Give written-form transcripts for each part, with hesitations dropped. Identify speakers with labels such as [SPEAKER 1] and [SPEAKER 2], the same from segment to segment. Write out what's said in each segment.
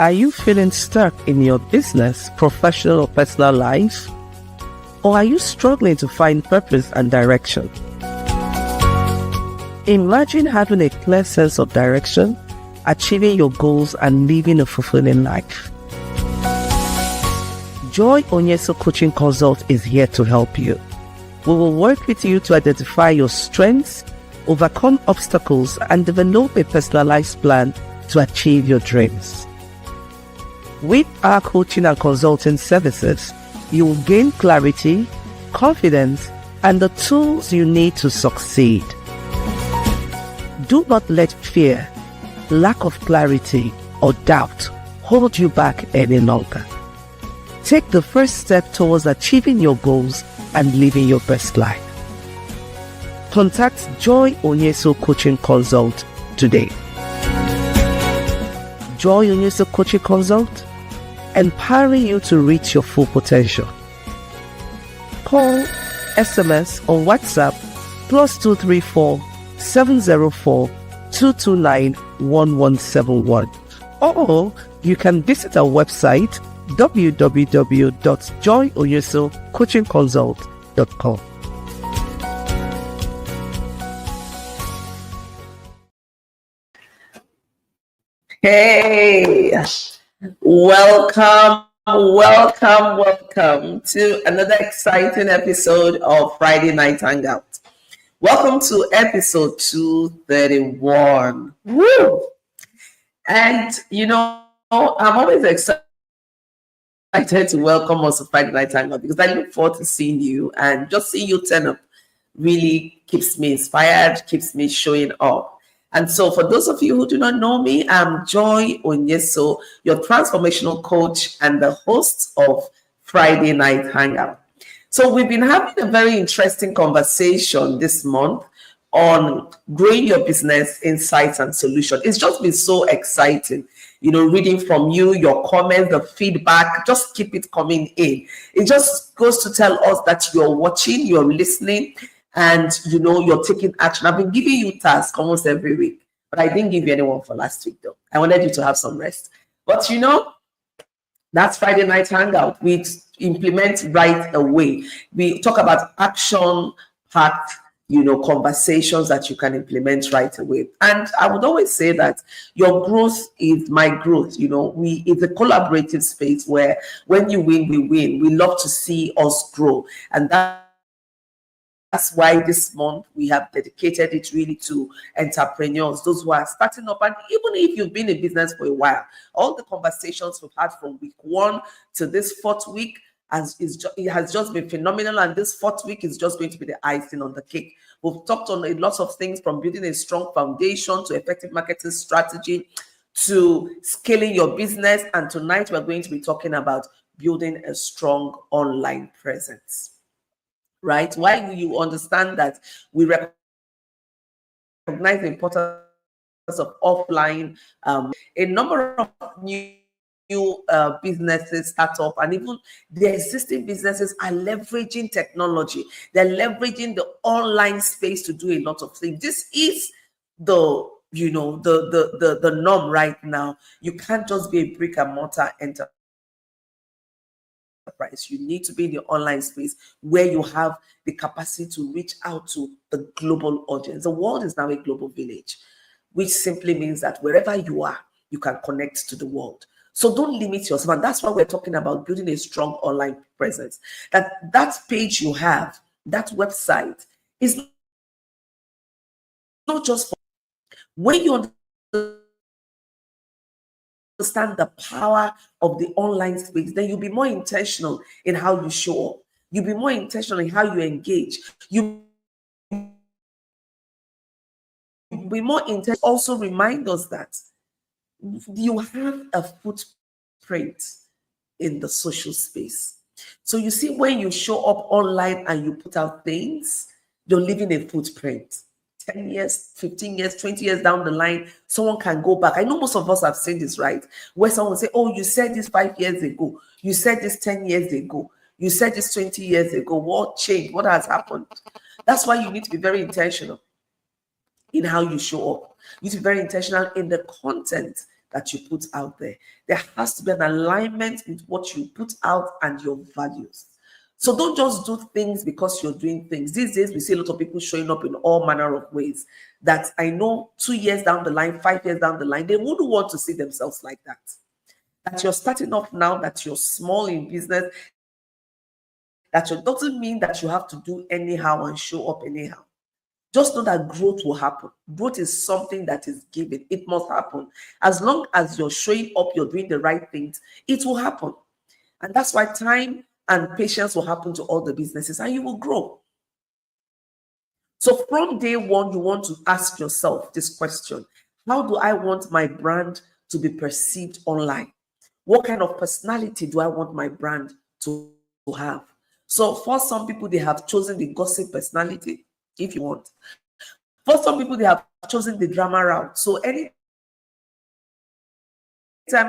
[SPEAKER 1] Are you feeling stuck in your business, professional, or personal life? Or are you struggling to find purpose and direction? Imagine having a clear sense of direction, achieving your goals, and living a fulfilling life. Joy Onyesoh Coaching Consult is here to help you. We will work with you to identify your strengths, overcome obstacles, and develop a personalized plan to achieve your dreams. With our coaching and consulting services, you will gain clarity, confidence, and the tools you need to succeed. Do not let fear, lack of clarity, or doubt hold you back any longer. Take the first step towards achieving your goals and living your best life. Contact Joy Onyesoh Coaching Consult today. Joy Onyesoh Coaching Consult, empowering you to reach your full potential. Call, SMS, or WhatsApp +234 704 229 1171. Or you can visit our website www.joyonyesohcoachingconsult.com.
[SPEAKER 2] Hey, welcome to another exciting episode of Friday Night Hangout. Welcome to episode 231. Woo! And I'm always excited to welcome us to Friday Night Hangout because I look forward to seeing you, and just seeing you turn up really keeps me inspired, keeps me showing up. And so for those of you who do not know me, I'm Joy Onyesoh, your transformational coach and the host of Friday Night Hangout. So we've been having a very interesting conversation this month on growing your business, insights, and solutions. It's just been so exciting, reading from you, your comments, the feedback. Just keep it coming in. It just goes to tell us that you're watching, you're listening, and you're taking action. I've been giving you tasks almost every week, but I didn't give you anyone for last week though. I wanted you to have some rest. But that's Friday Night Hangout. We implement right away. We talk about action-packed, conversations that you can implement right away. And I would always say that your growth is my growth. It's a collaborative space where when you win, we win. We love to see us grow. And that's why this month we have dedicated it really to entrepreneurs, those who are starting up. And even if you've been in business for a while, all the conversations we've had from week 1 to this 4th week, it has just been phenomenal. And this 4th week is just going to be the icing on the cake. We've talked on a lot of things, from building a strong foundation to effective marketing strategy to scaling your business. And tonight we're going to be talking about building a strong online presence. Right? Why will you understand that we recognize the importance of offline? A number of new businesses start up, and even the existing businesses are leveraging technology. They're leveraging the online space to do a lot of things. This is the norm right now. You can't just be a brick and mortar enterprise. You need to be in the online space where you have the capacity to reach out to the global audience. The world is now a global village, which simply means that wherever you are, you can connect to the world. So don't limit yourself. And that's why we're talking about building a strong online presence. That page you have, that website, is not just for when you understand the power of the online space, then you'll be more intentional in how you show up. You'll be more intentional in how you engage. You'll be more intentional. Also remind us that you have a footprint in the social space. So you see, when you show up online and you put out things, you're leaving a footprint. 10 years, 15 years, 20 years down the line, someone can go back. I know most of us have seen this, right? Where someone will say, oh, you said this 5 years ago. You said this 10 years ago. You said this 20 years ago. What changed? What has happened? That's why you need to be very intentional in how you show up. You need to be very intentional in the content that you put out there. There has to be an alignment with what you put out and your values. So don't just do things because you're doing things. These days, we see a lot of people showing up in all manner of ways that I know 2 years down the line, 5 years down the line, they wouldn't want to see themselves like that. That you're starting off now, that you're small in business, that doesn't mean that you have to do anyhow and show up anyhow. Just know that growth will happen. Growth is something that is given. It must happen. As long as you're showing up, you're doing the right things, it will happen. And that's why time and patience will happen to all the businesses and you will grow. So from day one, you want to ask yourself this question: how do I want my brand to be perceived online? What kind of personality do I want my brand to have? So for some people, they have chosen the gossip personality, if you want. For some people, they have chosen the drama route. So anytime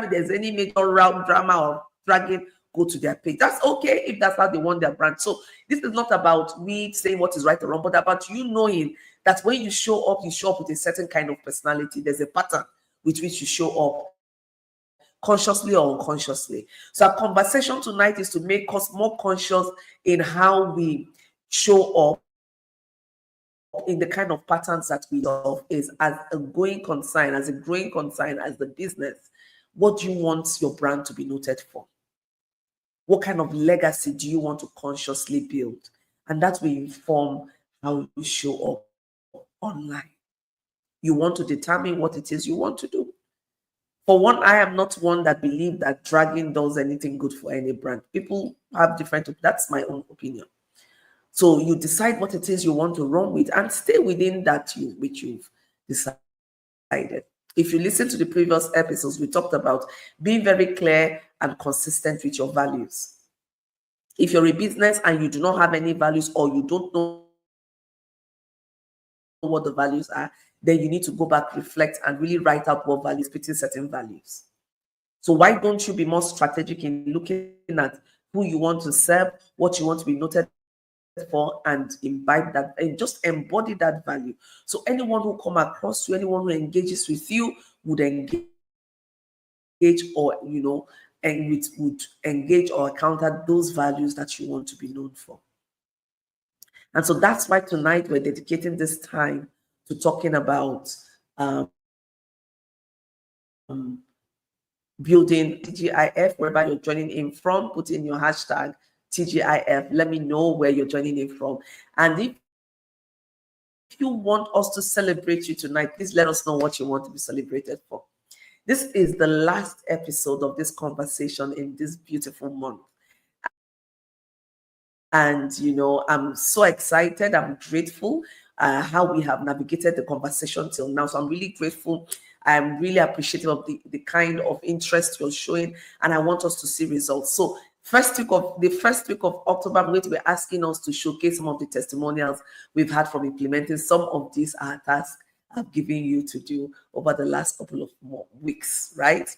[SPEAKER 2] there's any major route, drama or dragging, go to their page. That's okay if that's how they want their brand. So this is not about me saying what is right or wrong, but about you knowing that when you show up with a certain kind of personality. There's a pattern with which you show up, consciously or unconsciously. So our conversation tonight is to make us more conscious in how we show up, in the kind of patterns that we have, is as a growing concern, as the business. What do you want your brand to be noted for? What kind of legacy do you want to consciously build? And that will inform how you show up online. You want to determine what it is you want to do. For one, I am not one that believes that dragging does anything good for any brand. People have different, that's my own opinion. So you decide what it is you want to run with and stay within that which you've decided. If you listen to the previous episodes, we talked about being very clear and consistent with your values. If you're a business and you do not have any values, or you don't know what the values are, then you need to go back, reflect, and really write out what values, putting certain values. So why don't you be more strategic in looking at who you want to serve, what you want to be noted for, and imbibe that and just embody that value. So anyone who come across you, anyone who engages with you would engage, or and would engage or encounter those values that you want to be known for. And so that's why tonight we're dedicating this time to talking about building TGIF. Wherever you're joining in from, put in your hashtag TGIF. Let me know where you're joining in from. And if you want us to celebrate you tonight, please let us know what you want to be celebrated for. This is the last episode of this conversation in this beautiful month. And, I'm so excited. I'm grateful how we have navigated the conversation till now. So I'm really grateful. I'm really appreciative of the kind of interest you're showing. And I want us to see results. So the first week of October, I'm going to be asking us to showcase some of the testimonials we've had from implementing some of these tasks I've given you to do over the last couple of weeks, right?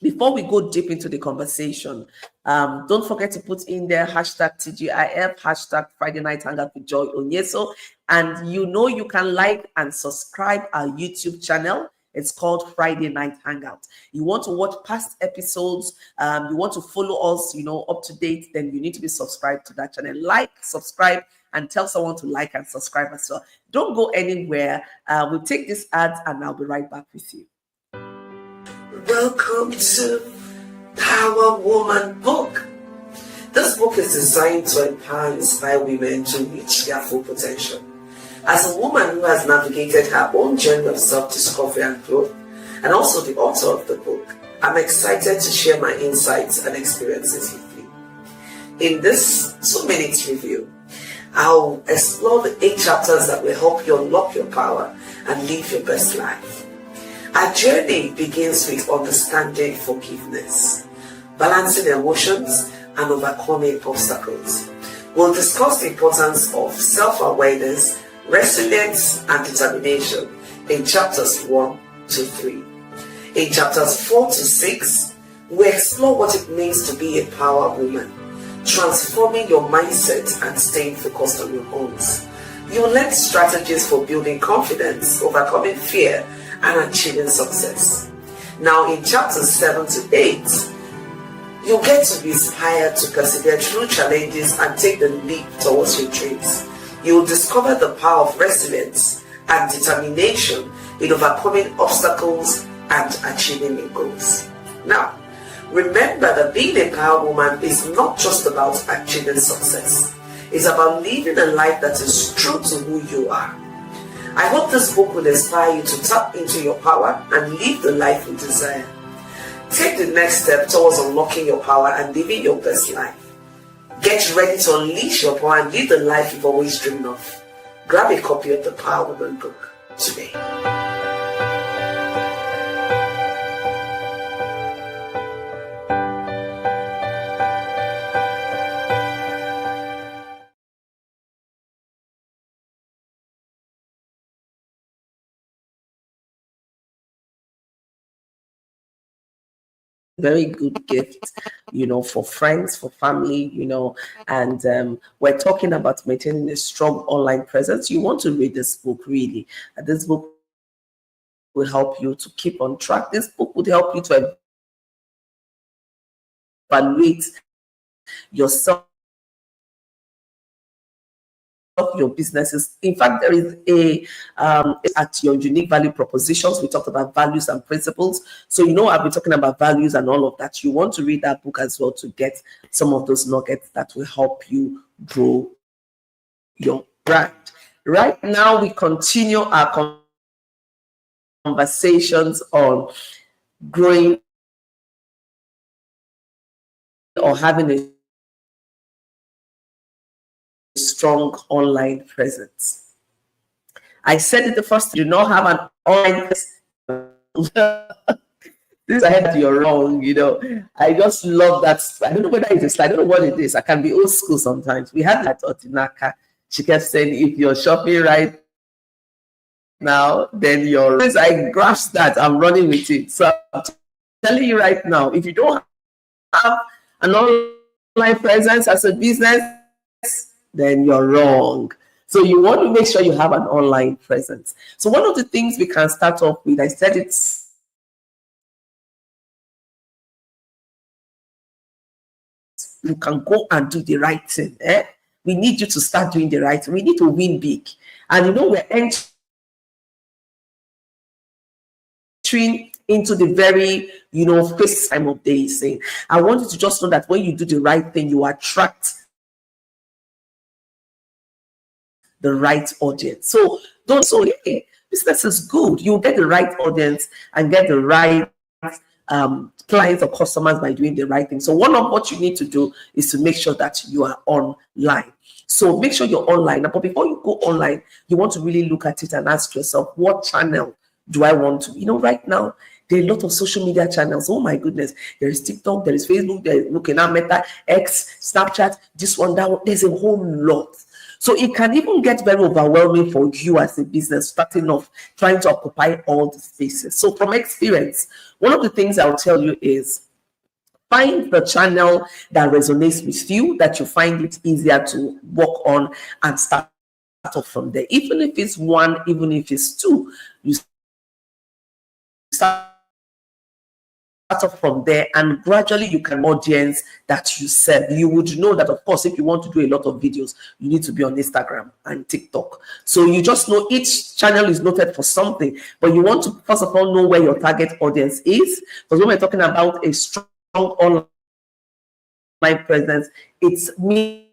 [SPEAKER 2] Before we go deep into the conversation, don't forget to put in there hashtag TGIF, hashtag Friday Night Hangout with Joy Onyesoh. And you can like and subscribe our YouTube channel. It's called Friday Night Hangout. You want to watch past episodes, you want to follow us, up to date, then you need to be subscribed to that channel. Like, subscribe, and tell someone to like and subscribe as well. Don't go anywhere. We'll take this ads and I'll be right back with you. Welcome to Power Woman Book. This book is designed to empower and inspire women to reach their full potential. As a woman who has navigated her own journey of self-discovery and growth, and also the author of the book, I'm excited to share my insights and experiences with you. In this 2-minute review, I'll explore the 8 chapters that will help you unlock your power and live your best life. Our journey begins with understanding forgiveness, balancing emotions, and overcoming obstacles. We'll discuss the importance of self-awareness, resilience, and determination in chapters 1 to 3. In chapters 4 to 6, we explore what it means to be a power woman, transforming your mindset and staying focused on your goals. You'll learn strategies for building confidence, overcoming fear, and achieving success. Now, in chapters 7 to 8, you'll get to be inspired to persevere through challenges and take the leap towards your dreams. You'll discover the power of resilience and determination in overcoming obstacles and achieving your goals. Now, remember that being a power woman is not just about achieving success. It's about living a life that is true to who you are. I hope this book will inspire you to tap into your power and live the life you desire. Take the next step towards unlocking your power and living your best life. Get ready to unleash your power and live the life you've always dreamed of. Grab a copy of the Power Woman book today. Very good gift, for friends, for family, and we're talking about maintaining a strong online presence. You want to read this book, really. And this book will help you to keep on track. This book would help you to evaluate yourself, your businesses. In fact, there is at your unique value propositions. We talked about values and principles. So I've been talking about values and all of that. You want to read that book as well to get some of those nuggets that will help you grow your brand. Right now, we continue our conversations on growing or having a strong online presence. I said it the first time, do not have an online presence. This I heard you're wrong, I just love that. I don't know whether it's a slide, I don't know what it is. I can be old school sometimes. We had that Otinaka. She kept saying, if you're shopping right now, then you're. I grasped that. I'm running with it. So I'm telling you right now, if you don't have an online presence as a business, then you're wrong. So you want to make sure you have an online presence. So one of the things we can start off with, I said it's you can go and do the right thing. We need you to start doing the right thing. We need to win big. And we're entering into the very, first time of day saying, I want you to just know that when you do the right thing, you attract the right audience. So don't say, hey, business is good. You'll get the right audience and get the right clients or customers by doing the right thing. So one of what you need to do is to make sure that you are online. So make sure you're online. But before you go online, you want to really look at it and ask yourself, what channel do I want to? Right now, there are a lot of social media channels. Oh my goodness. There is TikTok, there is Facebook, there is looking at Meta, X, Snapchat, this one, that one. There's a whole lot. So it can even get very overwhelming for you as a business, starting off trying to occupy all the spaces. So from experience, one of the things I'll tell you is find the channel that resonates with you, that you find it easier to work on and start off from there. Even if it's one, even if it's two, you start off from there, and gradually you can audience that you serve. You would know that, of course, if you want to do a lot of videos, you need to be on Instagram and TikTok. So you just know each channel is noted for something, but you want to first of all know where your target audience is. Because when we're talking about a strong online presence, it means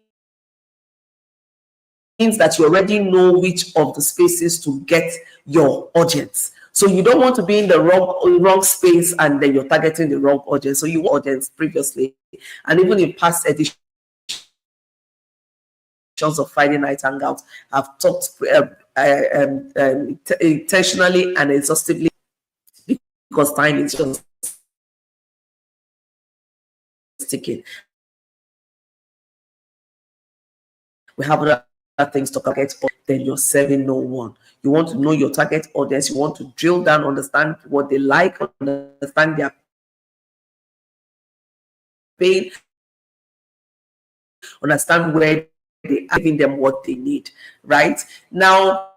[SPEAKER 2] that you already know which of the spaces to get your audience. So you don't want to be in the wrong space and then you're targeting the wrong audience. So you want audience previously, and even in past editions of Friday Night Hangout, I've talked intentionally and exhaustively because time is just ticking. We have other things to target, but then you're serving no one. You want to know your target audience. You want to drill down, understand what they like, understand their pain, understand where they are giving them what they need. Right now,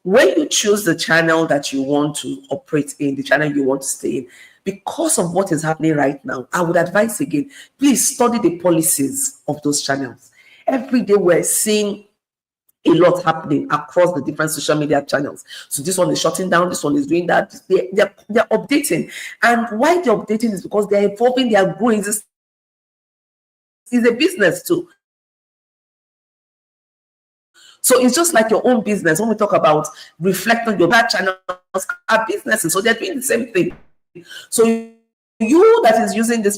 [SPEAKER 2] when you choose the channel that you want to operate in, the channel you want to stay in, because of what is happening right now, I would advise again, please study the policies of those channels. Every day we're seeing a lot happening across the different social media channels. So this one is shutting down, this one is doing that. They're updating. And why they're updating is because they're evolving, they are growing. This is a business too. So it's just like your own business. When we talk about reflect on your bad channels are businesses, so they're doing the same thing. So you that is using this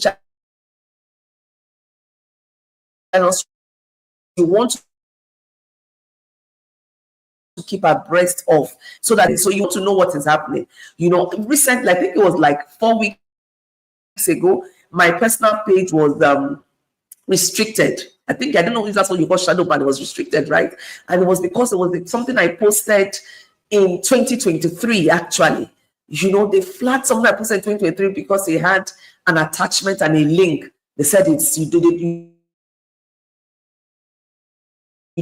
[SPEAKER 2] channels, you want to keep abreast of, so you want to know what is happening. Recently, I think it was like 4 weeks ago, my personal page was restricted. I don't know if that's what you call shadow ban. It was restricted, right? And it was because it was something I posted in 2023, actually. They flagged something I posted in 2023 because it had an attachment and a link. They said you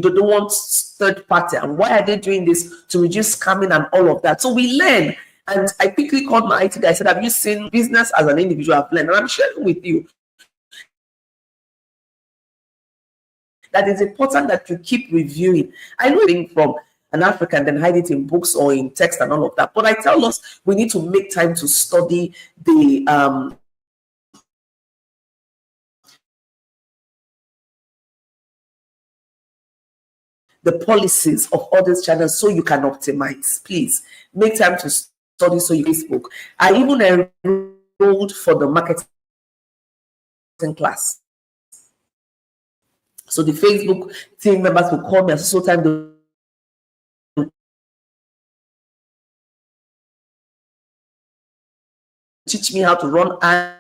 [SPEAKER 2] don't want third party. And why are they doing this? To reduce scamming and all of that. So we learn. And I quickly called my IT guy. I said, have you seen business as an individual? I've learned. And I'm sharing with you that it's important that you keep reviewing. I know things from an African, then hide it in books or in text and all of that. But I tell us we need to make time to study the policies of all these channels so you can optimize. Please make time to study so you Facebook. I even enrolled for the marketing class. So the Facebook team members will call me at so time to teach me how to run ads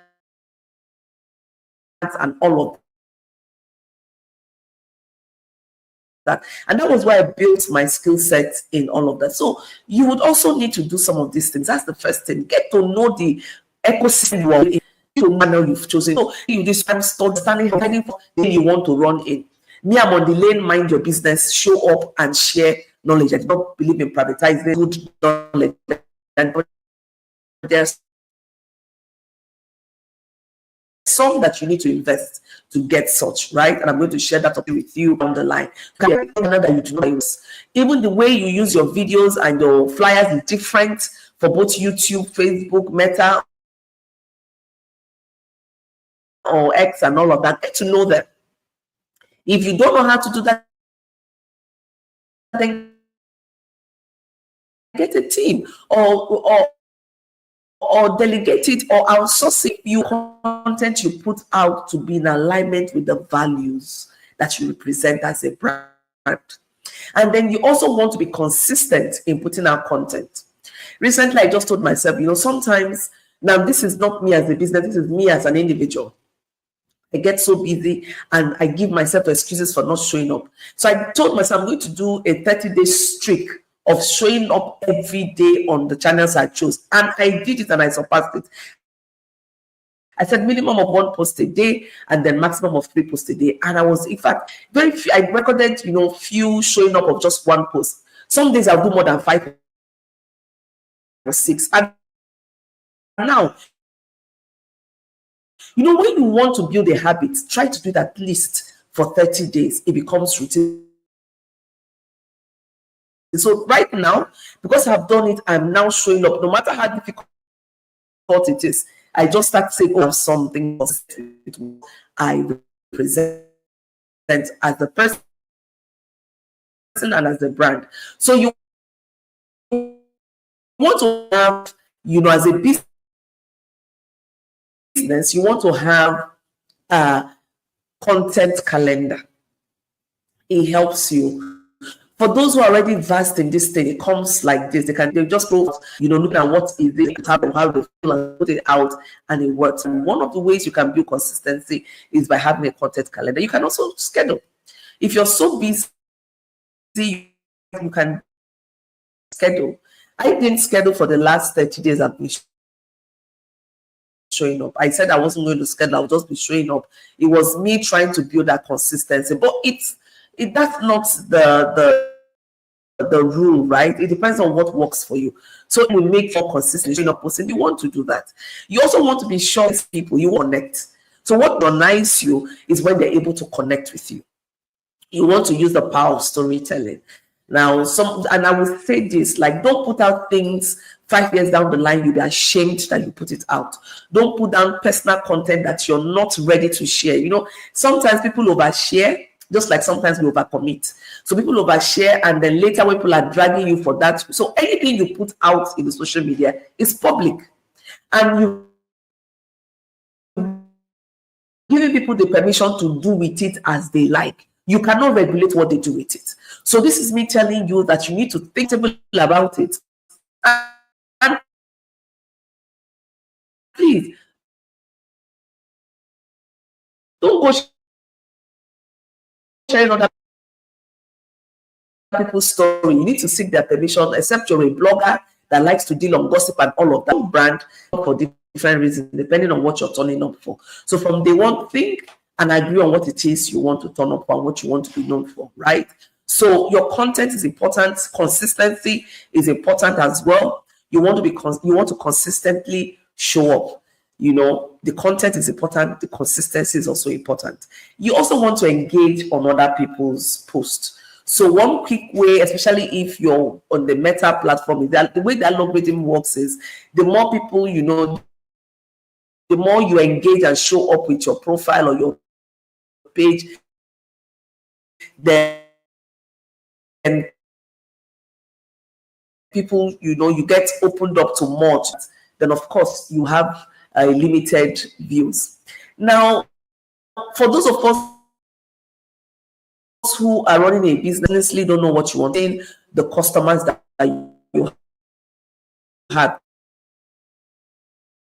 [SPEAKER 2] and all of that. And that was why I built my skill set in all of that. So you would also need to do some of these things. That's the first thing. Get to know the ecosystem you are in, the channel you've chosen. So you this time start standing for the you want to run in. Me, I'm on the lane, mind your business, show up and share knowledge. I do not believe in privatizing good knowledge. And there's some that you need to invest to get such, right? And I'm going to share that with you on the line. That you do not use. Even the way you use your videos and your flyers is different for both YouTube, Facebook, Meta, or X and all of that. Get to know them. If you don't know how to do that, then get a team or delegate it or outsource it. You content you put out to be in alignment with the values that you represent as a brand. And then you also want to be consistent in putting out content. Recently, I just told myself, sometimes, now this is not me as a business, this is me as an individual. I get so busy and I give myself excuses for not showing up. So I told myself I'm going to do a 30-day streak of showing up every day on the channels I chose. And I did it and I surpassed it. I said minimum of 1 post a day and then maximum of 3 posts a day. And I was, in fact, very few, I recorded, few showing up of just 1 post. Some days I'll do more than 5 or 6. And now, when you want to build a habit, try to do it at least for 30 days. It becomes routine. So right now, because I've done it, I'm now showing up. No matter how difficult it is, I just start saying, something I represent as the person and as the brand. So you want to have, as a business, you want to have a content calendar. It helps you. For those who are already versed in this thing, it comes like this. They just go, look at what is it, how they feel, and put it out, and it works. And one of the ways you can build consistency is by having a content calendar. You can also schedule. If you're so busy, you can schedule. I didn't schedule for the last 30 days I've been showing up. I said I wasn't going to schedule, I'll just be showing up. It was me trying to build that consistency. But that's not the the rule, right? It depends on what works for you. So we make more consistent in posting. You want to do that. You also want to be sure people you connect. So what unites you is when they're able to connect with you. You want to use the power of storytelling. Now, and I will say this, like, don't put out things 5 years down the line, you'll be ashamed that you put it out. Don't put down personal content that you're not ready to share. You know, sometimes people overshare, just like sometimes we overcommit. So people overshare, and then later when people are dragging you for that. So anything you put out in the social media is public. And you giving people the permission to do with it as they like. You cannot regulate what they do with it. So this is me telling you that you need to think about it. And please, don't go sharing other people's story. You need to seek their permission, except you're a blogger that likes to deal on gossip and all of that. Brand for different reasons, depending on what you're turning up for. So from day one, think and agree on what it is you want to turn up and what you want to be known for, right? So your content is important. Consistency is important as well. You want to consistently show up. You know, the content is important. The consistency is also important. You also want to engage on other people's posts. So one quick way, especially if you're on the Meta platform, is that the way that algorithm works is the more people you know, the more you engage and show up with your profile or your page, then people, you know, you get opened up to more. Then of course you have limited views. Now, for those of us who are running a business, honestly don't know what you want, the customers that you have.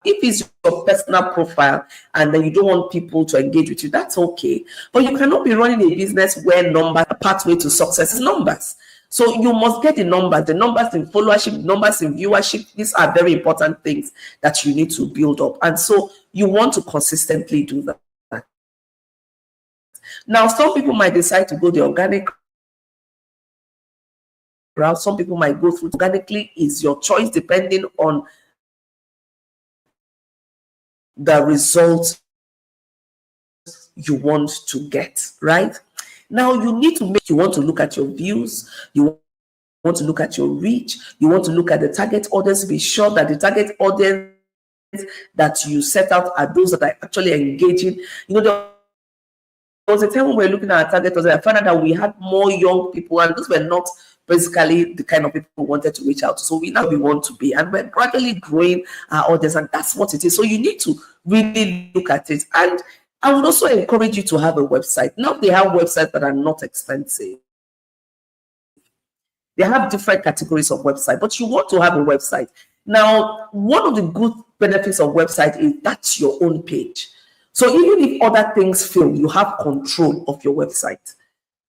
[SPEAKER 2] If it's your personal profile and then you don't want people to engage with you, that's okay. But you cannot be running a business where numbers, a pathway to success is numbers. So you must get the numbers in followership, numbers in viewership. These are very important things that you need to build up. And so you want to consistently do that. Now, some people might decide to go the organic route. Some people might go through organically. Is your choice depending on the results you want to get, right? Now you want to look at your views, you want to look at your reach, you want to look at the target audience, be sure that the target audience that you set out are those that are actually engaging. You know, there was a time when we were looking at our target audience, I found out that we had more young people, and those were not basically the kind of people we wanted to reach out to. So we want to be, and we're gradually growing our audience, and that's what it is. So you need to really look at it. And I would also encourage you to have a website. Now they have websites that are not expensive. They have different categories of website, but you want to have a website. Now, one of the good benefits of website is that's your own page. So even if other things fail, you have control of your website.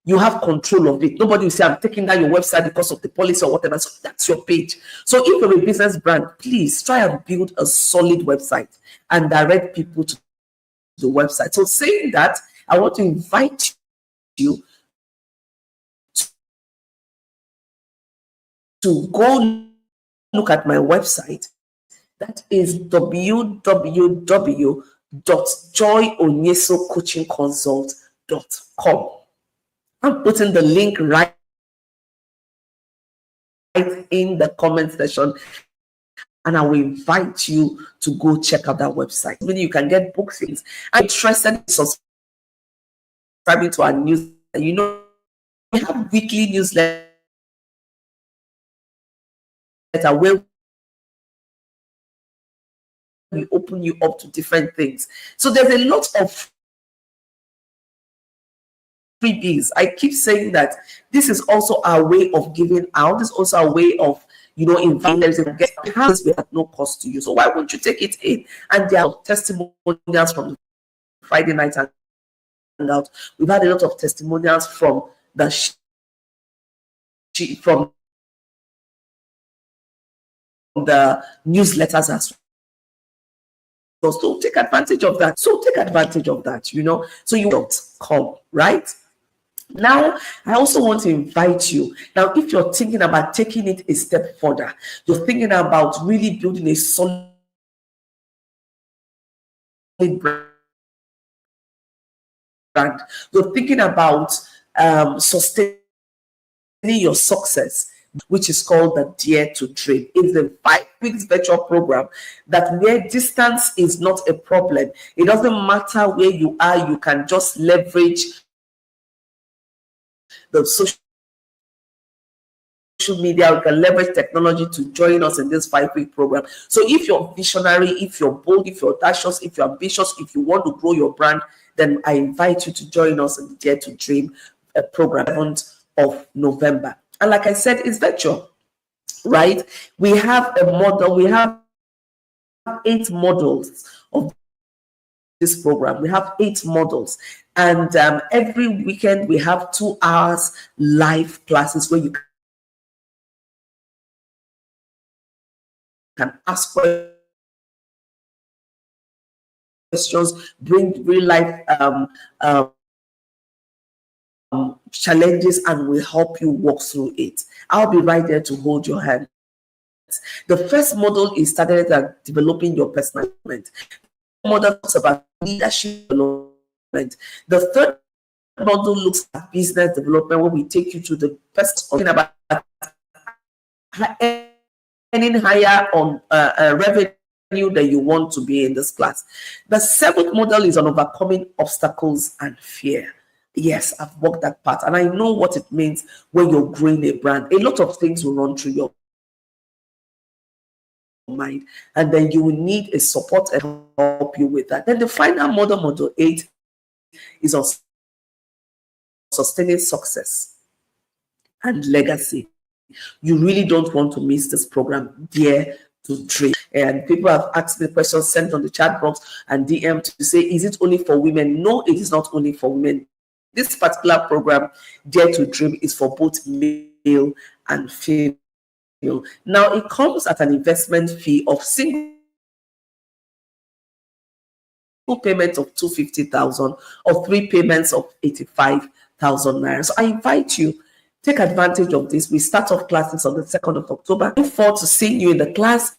[SPEAKER 2] You have control of it. Nobody will say, I'm taking down your website because of the policy or whatever. So that's your page. So if you're a business brand, please try and build a solid website and direct people to the website. So saying that, I want to invite you to go look at my website. That is www.joyonyesohcoachingconsult.com. I'm putting the link right in the comment section, and I will invite you to go check out that website. Maybe you can get books. I'm interested in subscribing to our newsletter. You know, we have weekly newsletter where we open you up to different things. So there's a lot of freebies. I keep saying that this is also our way of giving out. This is also our way of, you know, inviting them to get hands at no cost to you. So why won't you take it in? And there are testimonials from Friday night Hangout. We've had a lot of testimonials from the newsletters as well. So take advantage of that. You know. So you don't come, right? Now, I also want to invite you. Now, if you're thinking about taking it a step further, you're thinking about really building a solid brand, you're thinking about sustaining your success, which is called the Dare to Dream. It's a 5 weeks virtual program that where distance is not a problem. It doesn't matter where you are, you can just leverage the social media, you can leverage technology to join us in this 5-week program. So if you're visionary, if you're bold, if you're audacious, if you're ambitious, if you want to grow your brand, then I invite you to join us in the Dare to Dream program 7th of November. And like I said, it's virtual, right? We have a model, we have 8 models of this program. We have 8 models. And every weekend we have 2 hours live classes where you can ask questions, bring real life challenges, and will help you walk through it. I'll be right there to hold your hand. The first model is started at developing your personal development. The model talks about leadership development. The third model looks at business development, where we take you to the first talking about earning higher on revenue that you want to be in this class. The 7th model is on overcoming obstacles and fear. Yes, I've walked that path, and I know what it means when you're growing a brand. A lot of things will run through your mind, and then you will need a support and help you with that. Then the final model, model 8, is on sustaining success and legacy. You really don't want to miss this program, Dare to Dream. And people have asked me questions, sent on the chat box and DM to say, is it only for women? No, it is not only for women. This particular program, Dare to Dream, is for both male and female. Now, it comes at an investment fee of single payment of 250,000 or 3 payments of 85,000 naira. So I invite you, take advantage of this. We start off classes on the 2nd of October. I look forward to seeing you in the class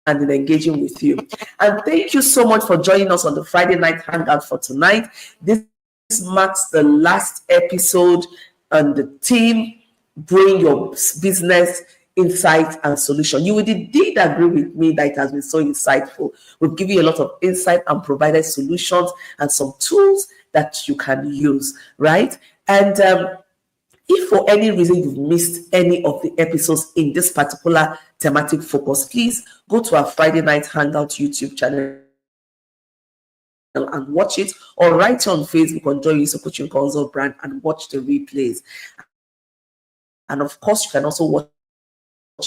[SPEAKER 2] and in engaging with you. And thank you so much for joining us on the Friday night hangout for tonight. This marks the last episode on the team Growing Your Business Insight and Solution. You would indeed agree with me that it has been so insightful. We've given you a lot of insight and provided solutions and some tools that you can use, right? And if for any reason you've missed any of the episodes in this particular thematic focus, please go to our Friday Night Hangout YouTube channel and watch it, or write on Facebook on Onyesoh Coaching Consult brand and watch the replays. And of course, you can also watch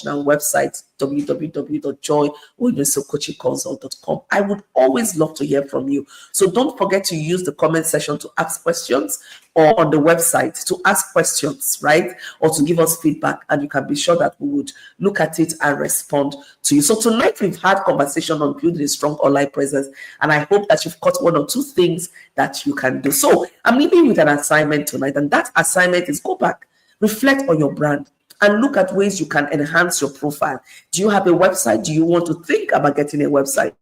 [SPEAKER 2] our website, www.joyonyesohcoachingconsult.com. I would always love to hear from you. So don't forget to use the comment section to ask questions, or on the website to ask questions, right? Or to give us feedback, and you can be sure that we would look at it and respond to you. So tonight we've had conversation on building a strong online presence, and I hope that you've caught 1 or 2 things that you can do. So I'm leaving with an assignment tonight, and that assignment is go back, reflect on your brand, and look at ways you can enhance your profile. Do you have a website? Do you want to think about getting a website?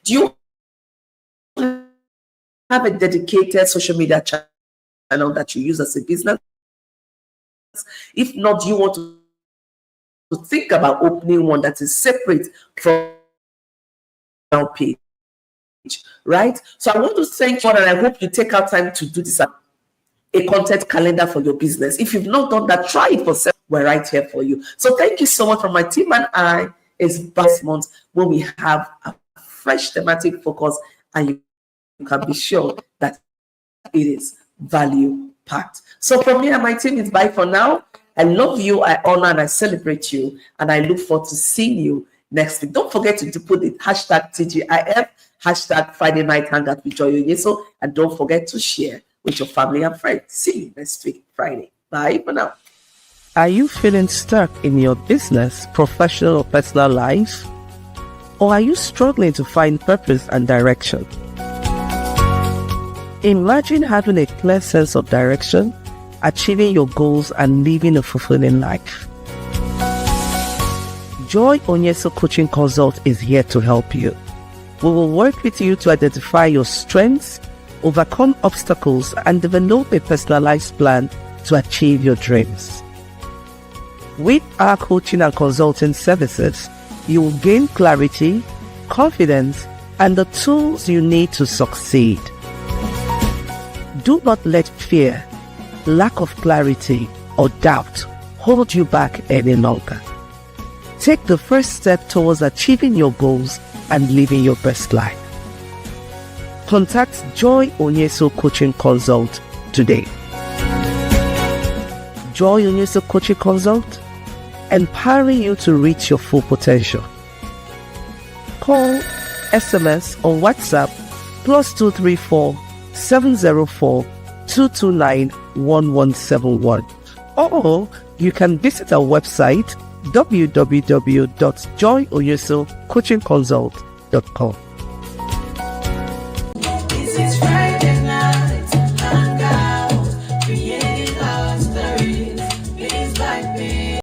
[SPEAKER 2] Do you have a dedicated social media channel that you use as a business? If not, do you want to think about opening one that is separate from your page, right? So I want to thank you, and I hope you take out time to do this. A content calendar for your business. If you've not done that, try it for self. We're right here for you. So thank you so much from my team and I. It's this month when we have a fresh thematic focus, and you can be sure that it is value packed. So from me and my team, it's bye for now. I love you, I honor and I celebrate you, and I look forward to seeing you next week. Don't forget to put the hashtag TGIF, hashtag Friday Night Hangout with Joy Onyesoh, and don't forget to share with your family and friends. See you next week, Friday. Bye for now.
[SPEAKER 1] Are you feeling stuck in your business, professional or personal life? Or are you struggling to find purpose and direction? Imagine having a clear sense of direction, achieving your goals, and living a fulfilling life. Joy Onyesoh Coaching Consult is here to help you. We will work with you to identify your strengths, overcome obstacles, and develop a personalized plan to achieve your dreams. With our coaching and consulting services, you will gain clarity, confidence, and the tools you need to succeed. Do not let fear, lack of clarity, or doubt hold you back any longer. Take the first step towards achieving your goals and living your best life. Contact Joy Onyesoh Coaching Consult today. Joy Onyesoh Coaching Consult, empowering you to reach your full potential. Call, SMS, or WhatsApp +234 704 229 1171. Or you can visit our website www.joyonyesohcoachingconsult.com.